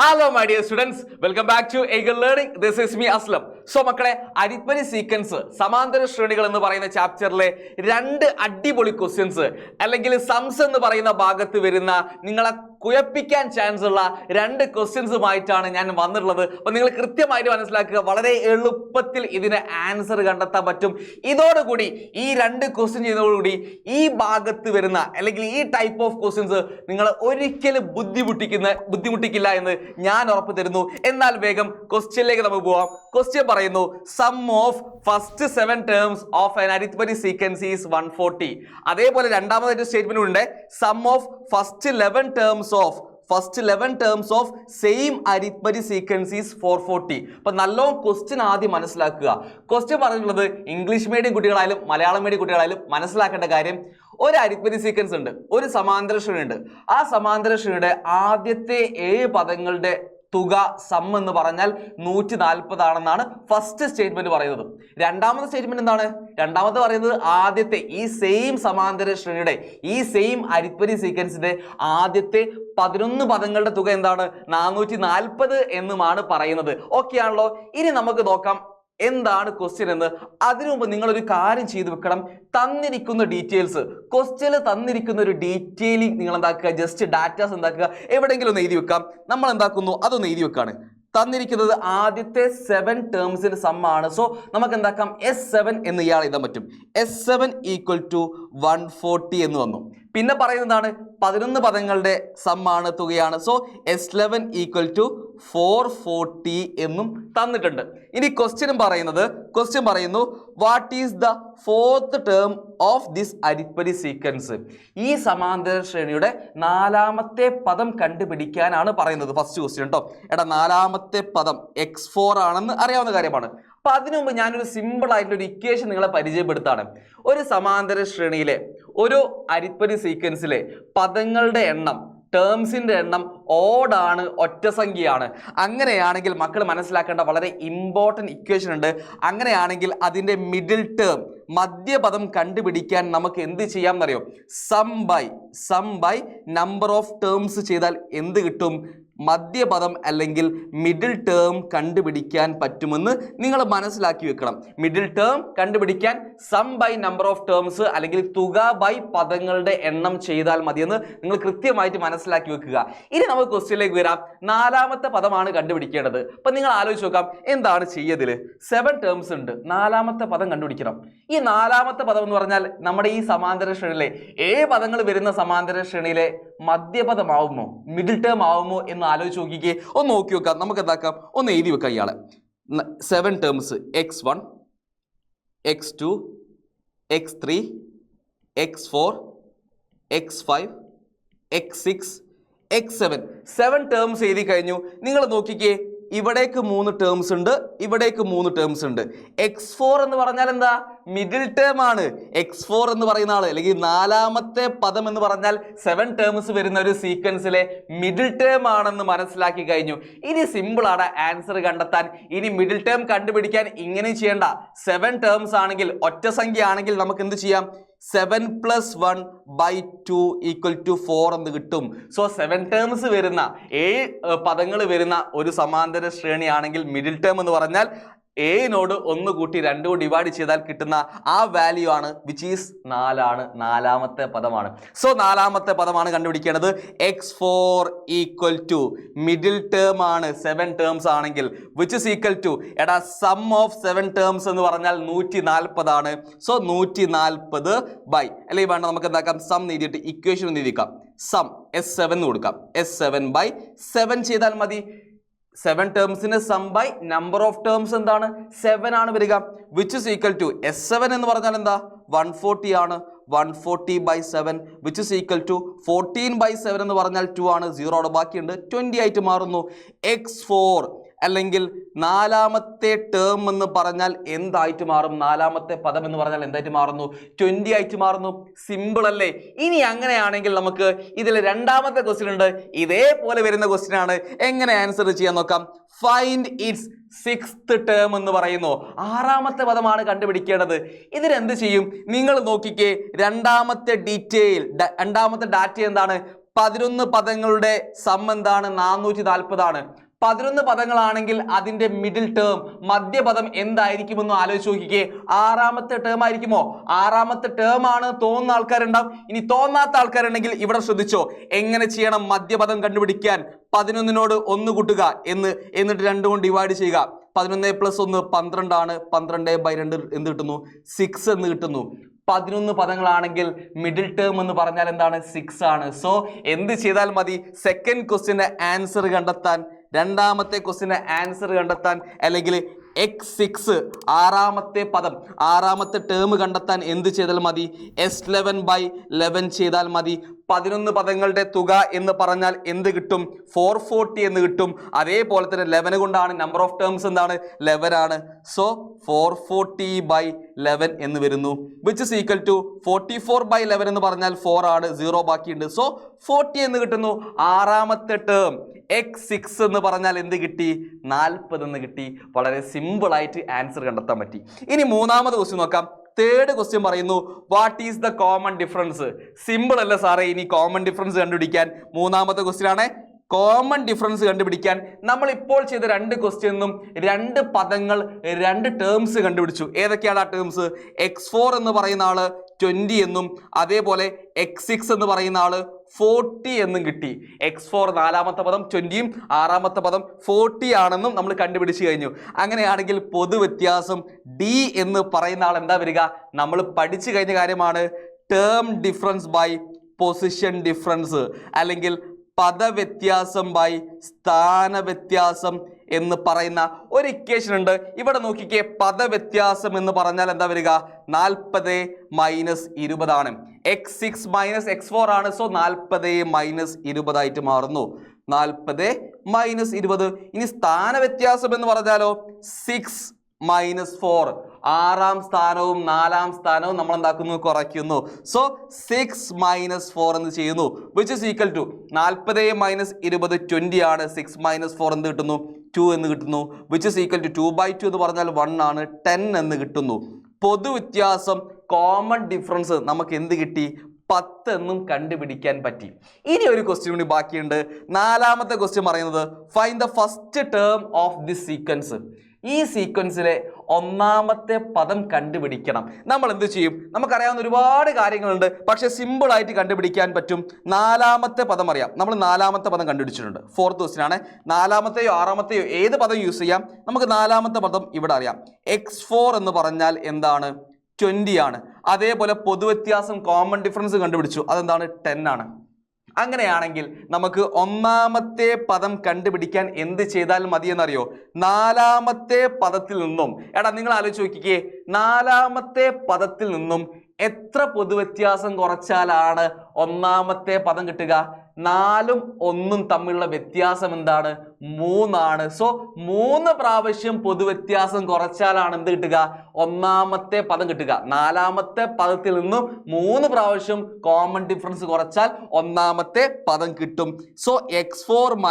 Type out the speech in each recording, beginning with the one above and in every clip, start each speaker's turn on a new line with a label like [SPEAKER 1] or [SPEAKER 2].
[SPEAKER 1] Hello my dear students, welcome back to Eagle Learning. This is me Aslam. So മക്കളെ arithmetic sequence സമാന്തര ശ്രേണികൾ എന്ന് പറയുന്ന ചാപ്റ്ററിലെ രണ്ട് അടിപൊളി ക്വസ്റ്റ്യൻസ് അല്ലെങ്കിൽ സംസ് എന്ന് പറയുന്ന ഭാഗത്ത് വരുന്ന നിങ്ങളെ കുഴപ്പിക്കാൻ ചാൻസ് ഉള്ള രണ്ട് ക്വസ്റ്റ്യൻസുമായിട്ടാണ് ഞാൻ വന്നിട്ടുള്ളത്. അപ്പോൾ നിങ്ങൾ കൃത്യമായിട്ട് മനസ്സിലാക്കുക, വളരെ എളുപ്പത്തിൽ ഇതിന് ആൻസർ കണ്ടെത്താൻ പറ്റും. ഇതോടുകൂടി ഈ രണ്ട് ക്വസ്റ്റ്യൻ ചെയ്യുന്നതോടുകൂടി ഈ ഭാഗത്ത് വരുന്ന അല്ലെങ്കിൽ ഈ ടൈപ്പ് ഓഫ് ക്വസ്റ്റ്യൻസ് നിങ്ങൾ ഒരിക്കലും ബുദ്ധിമുട്ടിക്കില്ല എന്ന് ഞാൻ ഉറപ്പ് തരുന്നു. എന്നാൽ വേഗം ക്വസ്റ്റ്യനിലേക്ക് നമുക്ക് പോവാം. ക്വസ്റ്റ്യൻ പറയുന്നു, sum of first 7 terms of an arithmetic sequence is 140. അതേപോലെ രണ്ടാമതായിട്ട് സ്റ്റേറ്റ്മെന്റ് ഉണ്ട്, sum of first 11 terms of same arithmetic sequence is 440. അപ്പൊ നല്ലോണം ക്വസ്റ്റ്യൻ ആദ്യം മനസ്സിലാക്കുക. ക്വസ്റ്റ്യൻ പറഞ്ഞിട്ടുള്ളത് ഇംഗ്ലീഷ് മീഡിയം കുട്ടികളായാലും മലയാളം മീഡിയം കുട്ടികളായാലും മനസ്സിലാക്കേണ്ട കാര്യം, ഒരു അരിത്മെറ്റിക് സീക്വൻസ് ഉണ്ട്, ഒരു സമാന്തര ശ്രേണി ഉണ്ട്. ആ സമാന്തര ശ്രേണിയുടെ ആദ്യത്തെ 7 പദങ്ങളുടെ തുക സം എന്ന് പറഞ്ഞാൽ 140 ആണെന്നാണ് ഫസ്റ്റ് സ്റ്റേറ്റ്മെന്റ് പറയുന്നത്. രണ്ടാമത്തെ സ്റ്റേറ്റ്മെന്റ് എന്താണ്? രണ്ടാമത്തെ പറയുന്നത് ആദ്യത്തെ ഈ സെയിം സമാന്തര ശ്രേണിയുടെ ഈ സെയിം അരിത്മെറ്റിക് സീക്വൻസിന്റെ ആദ്യത്തെ 11 പദങ്ങളുടെ തുക എന്താണ്? 440 എന്നുമാണ് പറയുന്നത്. ഓക്കെ ആണല്ലോ? ഇനി നമുക്ക് നോക്കാം എന്താണ് ക്വസ്റ്റ്യൻ എന്ന്. അതിനു മുമ്പ് നിങ്ങളൊരു കാര്യം ചെയ്തു വെക്കണം. തന്നിരിക്കുന്ന ഡീറ്റെയിൽസ്, ക്വസ്റ്റ്യനിൽ തന്നിരിക്കുന്ന ഒരു ഡീറ്റെയിലിംഗ് നിങ്ങൾ എന്താക്കുക, ജസ്റ്റ് ഡാറ്റാസ് എന്താക്കുക, എവിടെയെങ്കിലും ഒന്ന് എഴുതി വെക്കാം. നമ്മൾ എന്താക്കുന്നു, അതൊന്ന് എഴുതി വെക്കാണ്. തന്നിരിക്കുന്നത് ആദ്യത്തെ 7 ടേംസിന്റെ സം ആണ്. സോ നമുക്ക് എന്താക്കാം, S7 എന്ന് ഇയാൾ എഴുതാൻ പറ്റും. S7 ഈക്വൽ ടു 140 എന്ന് വന്നു. പിന്നെ പറയുന്നതാണ് 11 പദങ്ങളുടെ സം ആണ്, തുകയാണ്. സോ S11 ഈക്വൽ ടു 440 എന്നും തന്നിട്ടുണ്ട്. ഇനി ക്വസ്റ്റ്യൻ പറയുന്നു what is the 4th term of this arithmetic sequence. ഈ സമാന്തര ശ്രേണിയുടെ 4ാമത്തെ പദം കണ്ടുപിടിക്കാനാണ് പറയുന്നത്. ഫസ്റ്റ് ക്വസ്റ്റ്യൻ കേട്ടോ. എടാ, 4ാമത്തെ പദം x4 ആണെന്ന് അറിയാവുന്ന കാര്യമാണ്. അപ്പൊ അതിനു മുമ്പ് ഞാനൊരു സിമ്പിൾ ആയിട്ടുള്ള ഒരു ഇക്വേഷൻ നിങ്ങളെ പരിചയപ്പെടുത്താണ്. ഒരു സമാന്തര ശ്രേണിയിലെ ഒരു അരിത്മെറ്റിക് സീക്വൻസിലെ പദങ്ങളുടെ എണ്ണം, ടേംസിന്റെ എണ്ണം ഓഡാണ്, ഒറ്റ സംഖ്യയാണ്. അങ്ങനെയാണെങ്കിൽ മക്കൾ മനസ്സിലാക്കേണ്ട വളരെ ഇമ്പോർട്ടൻറ്റ് ഇക്വേഷൻ ഉണ്ട്. അങ്ങനെയാണെങ്കിൽ അതിൻ്റെ മിഡിൽ ടേം, മധ്യപദം കണ്ടുപിടിക്കാൻ നമുക്ക് എന്ത് ചെയ്യാം എന്നറിയോ? Sum by number of terms ചെയ്താൽ എന്ത് കിട്ടും? മധ്യപദം അല്ലെങ്കിൽ മിഡിൽ ടേം കണ്ടുപിടിക്കാൻ പറ്റുമെന്ന് നിങ്ങൾ മനസ്സിലാക്കി വെക്കണം. മിഡിൽ ടേം കണ്ടുപിടിക്കാൻ sum by number of terms അല്ലെങ്കിൽ തുക ബൈ പദങ്ങളുടെ എണ്ണം ചെയ്താൽ മതിയെന്ന് നിങ്ങൾ കൃത്യമായിട്ട് മനസ്സിലാക്കി വെക്കുക. ഇനി നമുക്ക് ക്വസ്റ്റ്യനിലേക്ക് വരാം. 4ാമത്തെ പദമാണ് കണ്ടുപിടിക്കേണ്ടത്. അപ്പൊ നിങ്ങൾ ആലോചിച്ച് നോക്കാം, എന്താണ് ചെയ്യതിൽ 7 ടേംസ് ഉണ്ട്, 4ാമത്തെ പദം കണ്ടുപിടിക്കണം. ഈ 4ാമത്തെ പദം എന്ന് പറഞ്ഞാൽ നമ്മുടെ ഈ സമാന്തര ശ്രേണിയിലെ 7 പദങ്ങൾ വരുന്ന സമാന്തര ശ്രേണിയിലെ മധ്യപദമാവുമോ, മിഡിൽ ടേം ആവുമോ എന്ന് ആലോചിച്ച് നോക്കിക്കേ. ഒന്ന് നോക്കി വെക്കാം. നമുക്ക് എന്താക്കാം, ഒന്ന് എഴുതി വെക്കാം. ഇയാളെ 7 terms x1, x2, x3, x4, x5, x6, x7 7 terms എഴുതി കഴിഞ്ഞു. നിങ്ങൾ നോക്കിക്കേ, ഇവിടേക്ക് 3 ടേംസ് ഉണ്ട്, ഇവിടേക്ക് 3 ടേംസ് ഉണ്ട്. x4 എന്ന് പറഞ്ഞാൽ എന്താ? മിഡിൽ ടേം ആണ്. x4 എന്ന് പറയുന്ന ആള് അല്ലെങ്കിൽ 4ാമത്തെ പദം എന്ന് പറഞ്ഞാൽ 7 ടേംസ് വരുന്ന ഒരു സീക്വൻസിലെ മിഡിൽ ടേം ആണെന്ന് മനസ്സിലാക്കി കഴിഞ്ഞു. ഇനി സിമ്പിൾ ആണ് ആൻസർ കണ്ടെത്താൻ. ഇനി മിഡിൽ ടേം കണ്ടുപിടിക്കാൻ ഇങ്ങനെ ചെയ്യേണ്ട. 7 ടേംസ് ആണെങ്കിൽ, ഒറ്റ സംഖ്യ ആണെങ്കിൽ നമുക്ക് എന്ത് ചെയ്യാം? 7 + 1 / 2 = 4 എന്ന് കിട്ടും. സോ 7 ടേംസ് വരുന്ന 7 പദങ്ങൾ വരുന്ന ഒരു സമാന്തര ശ്രേണിയാണെങ്കിൽ മിഡിൽ ടേം എന്ന് പറഞ്ഞാൽ നോട് 1 കൂട്ടി 2 ഡിവൈഡ് ചെയ്താൽ കിട്ടുന്ന ആ വാല്യൂ ആണ്, വിച്ച് ഈസ് 4 ആണ്. 4ാമത്തെ പദമാണ്. സോ 4ാമത്തെ പദമാണ് കണ്ടുപിടിക്കേണ്ടത്. x4 equal to middle term ആണ് 7 ടേംസ് ആണെങ്കിൽ, വിച്ച് ഈസ് ഈക്വൽ ടു, എടാ, സം ഓഫ് 7 ടേംസ് എന്ന് പറഞ്ഞാൽ 140 ആണ്. സോ 140 ബൈ, അല്ലെങ്കിൽ വേണ്ട നമുക്ക് എന്താക്കാം, സം എഴുതിയിട്ട് ഇക്വേഷൻ ഒന്ന് എഴുതിക്കാം. സം S7 എന്ന് കൊടുക്കാം. S7 ബൈ 7 ചെയ്താൽ മതി. 7 ടേംസിന് sum by number of terms എന്താണ്? 7 ആണ് വരിക. Which is equal to S7 എന്ന് പറഞ്ഞാൽ എന്താ? 140 ആണ്. 140 by 7 which is equal to 14 by 7 എന്ന് പറഞ്ഞാൽ 2 ആണ്. 0 ബാക്കിയുണ്ട്, 20 ആയിട്ട് മാറുന്നു. x4 അല്ലെങ്കിൽ 4ാമത്തെ ടേം എന്ന് പറഞ്ഞാൽ എന്തായിട്ട് മാറും? 4ാമത്തെ പദം എന്ന് പറഞ്ഞാൽ എന്തായിട്ട് മാറുന്നു? 20 ആയിട്ട് മാറുന്നു. സിമ്പിൾ അല്ലേ? ഇനി അങ്ങനെയാണെങ്കിൽ നമുക്ക് ഇതിൽ രണ്ടാമത്തെ ക്വസ്റ്റ്യൻ ഉണ്ട്. ഇതേപോലെ വരുന്ന ക്വസ്റ്റ്യൻ ആണ്. എങ്ങനെ ആൻസർ ചെയ്യാൻ നോക്കാം. ഫൈൻഡ് ഇറ്റ്സ് 6th ടേം എന്ന് പറയുന്നു. 6ാമത്തെ പദമാണ് കണ്ടുപിടിക്കേണ്ടത്. ഇതിനെന്ത് ചെയ്യും? നിങ്ങൾ നോക്കിക്കേ, രണ്ടാമത്തെ ഡാറ്റ എന്താണ്? 11 പദങ്ങളുടെ സം എന്താണ്? 440 ആണ്. 11 പദങ്ങളാണെങ്കിൽ അതിന്റെ മിഡിൽ ടേം മധ്യപദം എന്തായിരിക്കുമെന്ന് ആലോചിച്ച് നോക്കിക്കേ. 6ാമത്തെ ടേം ആയിരിക്കുമോ? 6ാമത്തെ ടേം ആണ് തോന്നുന്ന ആൾക്കാരുണ്ടാവും. ഇനി തോന്നാത്ത ആൾക്കാരുണ്ടെങ്കിൽ ഇവിടെ ശ്രദ്ധിച്ചോ, എങ്ങനെ ചെയ്യണം മധ്യപദം കണ്ടുപിടിക്കാൻ? 11നോട് 1 കൂട്ടുക എന്നിട്ട് 2 കൊണ്ട് ഡിവൈഡ് ചെയ്യുക. 11 + 1 12 ആണ്. 12/2 എന്ത് കിട്ടുന്നു? 6 എന്ന് കിട്ടുന്നു. 11 പദങ്ങളാണെങ്കിൽ മിഡിൽ ടേം എന്ന് പറഞ്ഞാൽ എന്താണ്? 6 ആണ്. സോ എന്ത് ചെയ്താൽ മതി? സെക്കൻഡ് ക്വസ്റ്റ്യന്റെ ആൻസർ കണ്ടെത്താൻ, രണ്ടാമത്തെ ക്വസ്റ്റ്യന്റെ ആൻസർ കണ്ടെത്താൻ, അല്ലെങ്കിൽ x6 6ാമത്തെ പദം 6ാമത്തെ ടേം കണ്ടെത്താൻ എന്ത് ചെയ്താൽ മതി? S11/11 ചെയ്താൽ മതി. 11 പദങ്ങളുടെ തുക എന്ന് പറഞ്ഞാൽ എന്ത് കിട്ടും? 440 എന്ന് കിട്ടും. അതേപോലെ തന്നെ 11 കൊണ്ടാണ് നമ്പർ ഓഫ് ടേംസ് എന്താണ്? 11 ആണ്. സോ 440/11 എന്ന് വരുന്നു. വിച്ച് ഇസ് ഈക്വൽ ടു 44/11 എന്ന് പറഞ്ഞാൽ 4 ആണ്, 0 ബാക്കിയുണ്ട്. സോ 40 എന്ന് കിട്ടുന്നു. 6ാമത്തെ ടേം x6 എന്ന് പറഞ്ഞാൽ എന്ത് കിട്ടി? 40 എന്ന് കിട്ടി. വളരെ സിമ്പിൾ ആയിട്ട് ആൻസർ കണ്ടെത്താൻ പറ്റി. ഇനി മൂന്നാമത് ക്വസ്റ്റ്യൻ നോക്കാം. തേർഡ് ക്വസ്റ്റ്യൻ പറയുന്നു, what is the common difference? Simple അല്ല സാറേ ഇനി കോമൺ ഡിഫറൻസ് കണ്ടുപിടിക്കാൻ. മൂന്നാമത്തെ ക്വസ്റ്റ്യൻ ആണ്. കോമൺ ഡിഫറൻസ് കണ്ടുപിടിക്കാൻ നമ്മൾ ഇപ്പോൾ ചെയ്ത 2 ക്വസ്റ്റ്യനും 2 പദങ്ങൾ 2 ടേംസ് കണ്ടുപിടിച്ചു. ഏതൊക്കെയാണ് ആ ടേംസ്? x4 എന്ന് പറയുന്ന ആള് 20 എന്നും അതേപോലെ x6 എന്ന് പറയുന്ന ആള് 40 എന്നും കിട്ടി. x4 4ാമത്തെ പദം 20യും 6ാമത്തെ പദം 40 ആണെന്നും നമ്മൾ കണ്ടുപിടിച്ചു കഴിഞ്ഞു. അങ്ങനെയാണെങ്കിൽ പൊതുവ്യത്യാസം d എന്ന് പറയുന്ന ആൾ എന്താ വരിക? നമ്മൾ പഠിച്ചു കഴിഞ്ഞ കാര്യമാണ്. Term difference by position difference, അല്ലെങ്കിൽ പദവ്യത്യാസം ബൈ സ്ഥാനവ്യത്യാസം എന്ന് പറയുന്ന ഒരു ഇക്വേഷൻ ഉണ്ട്. ഇവിടെ നോക്കിക്കേ, പദവ്യത്യാസം എന്ന് പറഞ്ഞാൽ എന്താ വരിക? 40 - 20 ആണ്. x6 - x4 ആണ്. സോ 40 - 20 ആയിട്ട് മാറുന്നു. 40 - 20. ഇനി സ്ഥാനവ്യത്യാസം എന്ന് പറഞ്ഞാലോ 6 - 4. 6ാം സ്ഥാനവും 4ാം സ്ഥാനവും നമ്മൾ എന്താക്കുന്നു? കുറയ്ക്കുന്നു. സോ 6 - 4 എന്ന് ചെയ്യുന്നു. വിച്ച് ഇസ് ഈക്വൽ ടു 40 - 20 20 ആണ്. 6 - 4 എന്ത് കിട്ടുന്നു? 2 എന്ന് കിട്ടുന്നു. വിച്ച് ഇസ് ഈക്വൽ ടു 2/2 എന്ന് പറഞ്ഞാൽ 1 ആണ്. 10 എന്ന് കിട്ടുന്നു. പൊതുവ്യത്യാസം കോമൺ ഡിഫറൻസ് നമുക്ക് എന്ത് കിട്ടി? 10 എന്നും കണ്ടുപിടിക്കാൻ പറ്റി. ഇനി ഒരു ക്വസ്റ്റ്യൻ കൂടി ബാക്കിയുണ്ട്. 4ാമത്തെ ക്വസ്റ്റ്യൻ പറയുന്നത്, find the first term of this sequence. ഈ സീക്വൻസിലെ 1ാമത്തെ പദം കണ്ടുപിടിക്കണം. നമ്മൾ എന്ത് ചെയ്യും? നമുക്കറിയാവുന്ന ഒരുപാട് കാര്യങ്ങളുണ്ട്, പക്ഷെ സിമ്പിൾ ആയിട്ട് കണ്ടുപിടിക്കാൻ പറ്റും. 4ാമത്തെ പദം അറിയാം. നമ്മൾ 4ാമത്തെ പദം കണ്ടുപിടിച്ചിട്ടുണ്ട്. 4th ക്വസ്റ്റ്യൻ ആണ്. 4ാമത്തെയോ 6ാമത്തെയോ ഏത് പദം യൂസ് ചെയ്യാം. നമുക്ക് 4ാമത്തെ പദം ഇവിടെ അറിയാം. x4 എന്ന് പറഞ്ഞാൽ എന്താണ്? 20 ആണ്. അതേപോലെ പൊതുവ്യത്യാസം കോമൺ ഡിഫറൻസ് കണ്ടുപിടിച്ചു. അതെന്താണ്? 10 ആണ്. അങ്ങനെയാണെങ്കിൽ നമുക്ക് 1ാമത്തെ പദം കണ്ടുപിടിക്കാൻ എന്ത് ചെയ്താൽ മതി എന്നറിയോ? 4ാമത്തെ പദത്തിൽ നിന്നും, എടാ നിങ്ങൾ ആലോചിച്ച് നോക്കിക്കേ, 4ാമത്തെ പദത്തിൽ നിന്നും എത്ര പൊതുവ്യത്യാസം കുറച്ചാലാണ് 1ാമത്തെ പദം കിട്ടുക? 4ഉം 1ഉം തമ്മിലുള്ള വ്യത്യാസം എന്താണ്? 3 ആണ്. സോ 3 പ്രാവശ്യം പൊതുവ്യത്യാസം കുറച്ചാലാണ് എന്ത് കിട്ടുക? 1ാമത്തെ പദം കിട്ടുക. 4ാമത്തെ പദത്തിൽ നിന്നും 3 പ്രാവശ്യം കോമൺ ഡിഫറൻസ് കുറച്ചാൽ 1ാമത്തെ പദം കിട്ടും. സോ x4 -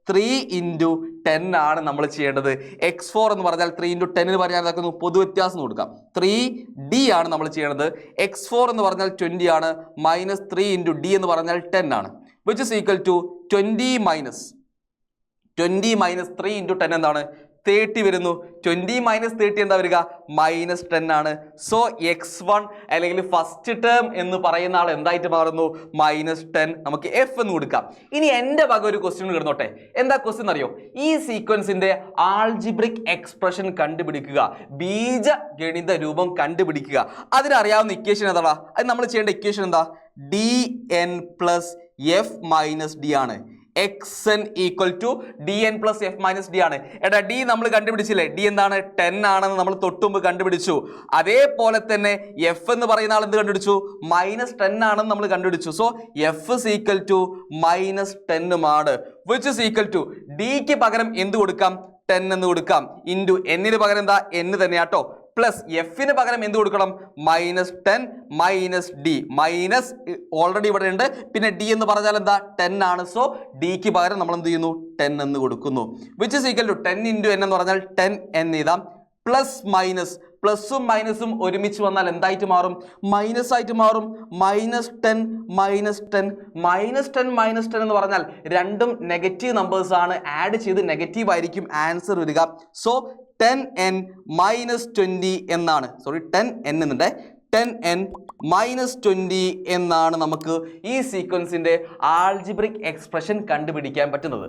[SPEAKER 1] 3 × 10 ആണ് നമ്മൾ ചെയ്യേണ്ടത്. x4 എന്ന് പറഞ്ഞാൽ 3 × 10 പറഞ്ഞാൽ എന്താക്കുന്നു? പൊതുവ്യത്യാസം കൊടുക്കാം. 3d ആണ് നമ്മൾ ചെയ്യേണ്ടത്. x4 എന്ന് പറഞ്ഞാൽ 20 ആണ്. -3 × d എന്ന് പറഞ്ഞാൽ 10 ആണ്. വിച്ച് ഇസ് ഈക്വൽ ടു 20 - 3 × 10 എന്താണ്? 30 വരുന്നു. 20 - 30 എന്താ വരിക? -10 ആണ്. സോ x1 അല്ലെങ്കിൽ ഫസ്റ്റ് ടേം എന്ന് പറയുന്ന ആൾ എന്തായിട്ട് മാറുന്നു? -10. നമുക്ക് f എന്ന് കൊടുക്കാം. ഇനി എൻ്റെ വക ഒരു ക്വസ്റ്റ്യൻ കിടന്നോട്ടെ. എന്താ ക്വസ്റ്റ്യൻ അറിയോ? ഈ സീക്വൻസിന്റെ ആൾജിബ്രിക് എക്സ്പ്രഷൻ കണ്ടുപിടിക്കുക, ബീജഗണിത രൂപം കണ്ടുപിടിക്കുക. അതിനറിയാവുന്ന ഇക്വേഷൻ ഏതാ? അത് നമ്മൾ ചെയ്യേണ്ട ഇക്വേഷൻ എന്താ? dn + f - d ആണ്. xn = dn + f - d ആണ്. എടാ d നമ്മൾ കണ്ടുപിടിച്ചില്ലേ? d എന്താണ്? 10 ആണെന്ന് നമ്മൾ തൊട്ടുമുമ്പ് കണ്ടുപിടിച്ചു. അതേപോലെ തന്നെ f എന്ന് പറയുന്ന ആൾ എന്ത് കണ്ടുപിടിച്ചു? -10 ആണെന്ന് നമ്മൾ കണ്ടുപിടിച്ചു. സോ f = -10 ആണ്. Which is equal to d ക്ക് പകരം എന്ത് കൊടുക്കാം? 10 എന്ന് കൊടുക്കാം. ഇൻറ്റു n ന് പകരം എന്താ? n തന്നെയാട്ടോ. പ്ലസ് എഫിന് പകരം എന്ത് കൊടുക്കണം? -10 - d. മൈനസ് ഓൾറെഡി ഇവിടെ ഉണ്ട്. പിന്നെ d എന്ന് പറഞ്ഞാൽ എന്താ? 10 ആണ്. സോ ഡിക്ക് പകരം നമ്മൾ എന്ത് ചെയ്യുന്നു? 10 എന്ന് കൊടുക്കുന്നു. Which is equal to 10 × n എന്ന് പറഞ്ഞാൽ 10n എഴുതാം. പ്ലസ് മൈനസ്, പ്ലസും മൈനസും ഒരുമിച്ച് വന്നാൽ എന്തായിട്ട് മാറും? മൈനസ് ആയിട്ട് മാറും. -10 -10 എന്ന് പറഞ്ഞാൽ രണ്ടും നെഗറ്റീവ് നമ്പേഴ്സ് ആണ്. ആഡ് ചെയ്ത് നെഗറ്റീവ് ആയിരിക്കും ആൻസർ വരിക. സോ 10n - 20 എന്നാണ്, സോറി 10n എന്നുണ്ട്, 10n - 20 എന്നാണ് നമുക്ക് ഈ സീക്വൻസിന്റെ ആൾജിബ്രിക് എക്സ്പ്രഷൻ കണ്ടുപിടിക്കാൻ പറ്റുന്നത്.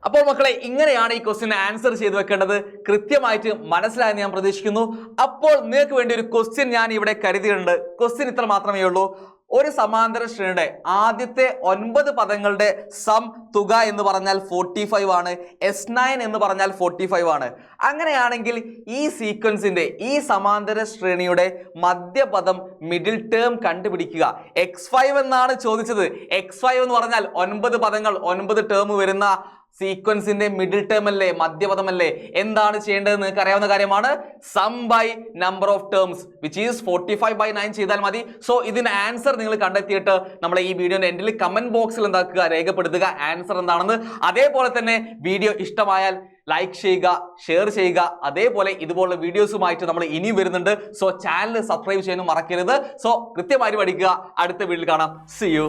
[SPEAKER 1] അപ്പോൾ മക്കളെ, ഇങ്ങനെയാണ് ഈ ക്വസ്റ്റ്യൻ ആൻസർ ചെയ്ത് വെക്കേണ്ടത്. കൃത്യമായിട്ട് മനസ്സിലായെന്ന് ഞാൻ പ്രതീക്ഷിക്കുന്നു. അപ്പോൾ നിങ്ങൾക്ക് വേണ്ടി ഒരു ക്വസ്റ്റ്യൻ ഞാൻ ഇവിടെ കരുതിയിട്ടുണ്ട്. ക്വസ്റ്റ്യൻ ഇത്ര മാത്രമേ ഉള്ളൂ. ഒരു സമാന്തര ശ്രേണിയുടെ ആദ്യത്തെ 9 പദങ്ങളുടെ സം തുക എന്ന് പറഞ്ഞാൽ 45 ആണ്. S9 എന്ന് പറഞ്ഞാൽ 45 ആണ്. അങ്ങനെയാണെങ്കിൽ ഈ സീക്വൻസിന്റെ, ഈ സമാന്തര ശ്രേണിയുടെ മധ്യപദം, മിഡിൽ ടേം കണ്ടുപിടിക്കുക. X5 എന്നാണ് ചോദിച്ചത്. X5 എന്ന് പറഞ്ഞാൽ 9 പദങ്ങൾ, 9 ടേം വരുന്ന സീക്വൻസിന്റെ മിഡിൽ ടേം അല്ലേ, മധ്യപദമല്ലേ. എന്താണ് ചെയ്യേണ്ടത് നിങ്ങൾക്ക് അറിയാവുന്ന കാര്യമാണ്. Sum by number of terms which is 45/9 ചെയ്താൽ മതി. സോ ഇതിന്റെ ആൻസർ നിങ്ങൾ കണ്ടെത്തിയിട്ട് നമ്മളെ ഈ വീഡിയോന്റെ എൻഡിൽ കമന്റ് ബോക്സിൽ എന്താക്കുക, രേഖപ്പെടുത്തുക ആൻസർ എന്താണെന്ന്. അതേപോലെ തന്നെ വീഡിയോ ഇഷ്ടമായാൽ ലൈക്ക് ചെയ്യുക, ഷെയർ ചെയ്യുക. അതേപോലെ ഇതുപോലുള്ള വീഡിയോസുമായിട്ട് നമ്മൾ ഇനി വരുന്നുണ്ട്. സോ ചാനൽ സബ്സ്ക്രൈബ് ചെയ്യാനും മറക്കരുത്. സോ കൃത്യമായി പഠിക്കുക. അടുത്ത വീഡിയോയിൽ കാണാം. See you.